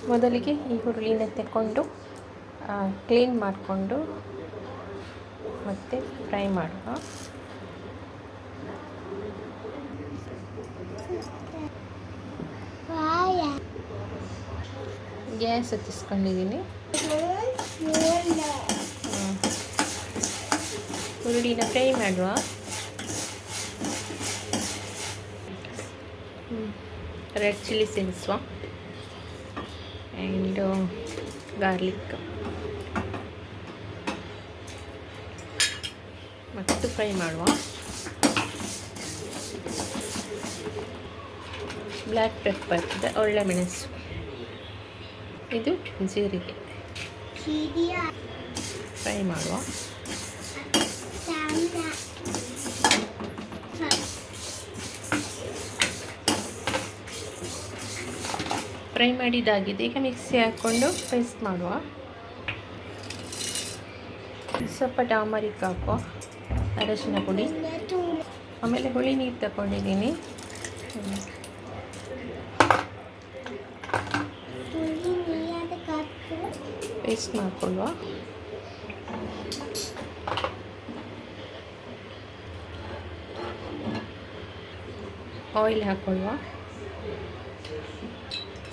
ಮೊದಲಿಗೆ ಈ ಹುರುಳಿನ ತಗೊಂಡು ಕ್ಲೀನ್ ಮಾಡಿಕೊಂಡು ಮತ್ತೆ ಫ್ರೈ ಮಾಡುವ. ಗ್ಯಾಸ್ ಹತ್ತಿಸ್ಕೊಂಡಿದ್ದೀನಿ. ಹುರುಳಿನ ಫ್ರೈ ಮಾಡುವ. ರೆಡ್ ಚಿಲ್ಲಿ ಸೇರಿಸುವ ಆ್ಯಂಡ್ ಗಾರ್ಲಿಕ್ ಮತ್ತು ಫ್ರೈ ಮಾಡುವ. ಬ್ಲ್ಯಾಕ್ ಪೆಪ್ಪರ್, ಒಳ್ಳೆ ಮೆಣಸು, ಇದು ಜೀರಿಗೆ ಫ್ರೈ ಮಾಡುವ. ಫ್ರೈ ಮಾಡಿದ್ದಾಗಿದೆ. ಈಗ ಮಿಕ್ಸಿ ಹಾಕ್ಕೊಂಡು ಪೇಸ್ಟ್ ಮಾಡುವ. ಸ್ವಲ್ಪ ಟರ್ಮರಿಕ್ ಹಾಕುವ, ಅರಶಿನ ಪುಡಿ, ಆಮೇಲೆ ಹುಳಿ ನೀರು ತಗೊಂಡಿದ್ದೀನಿ. ಪೇಸ್ಟ್ ಮಾಡಿಕೊಳ್ಳುವ. ಆಯಿಲ್ ಹಾಕ್ಕೊಳ್ಳುವ.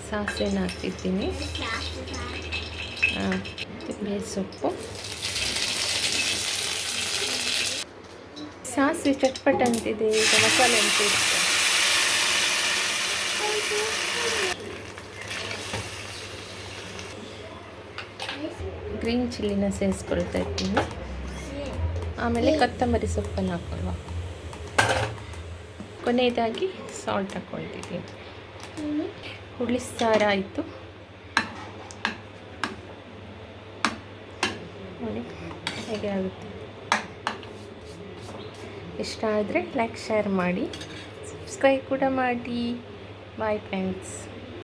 ಸಾಸಿವೆನ ಹಾಕ್ತಿದ್ದೀನಿ. ಬೇಳೆ ಸೊಪ್ಪು, ಸಾಸಿವೆ ಚಟ್ಪಟ್ ಅಂತಿದೆ. ಈಗ ಮಸಾಲೆ ಅಂತ ಗ್ರೀನ್ ಚಿಲ್ಲಿನ ಸೇರಿಸ್ಕೊಳ್ತಾ ಇದ್ದೀನಿ. ಆಮೇಲೆ ಕೊತ್ತಂಬರಿ ಸೊಪ್ಪನ್ನು ಹಾಕ್ಕೊಳ್ಳುವ. ಕೊನೆಯದಾಗಿ ಸಾಲ್ಟ್ ಹಾಕ್ಕೊಳ್ತಿದ್ದೀನಿ. ಹುಳಿ ಸಾರು ಆಯಿತು ನೋಡಿ ಹೇಗೆ ಆಗುತ್ತೆ. ಇಷ್ಟ ಆದರೆ ಲೈಕ್ ಶೇರ್ ಮಾಡಿ, ಸಬ್ಸ್ಕ್ರೈಬ್ ಕೂಡ ಮಾಡಿ. Bye friends.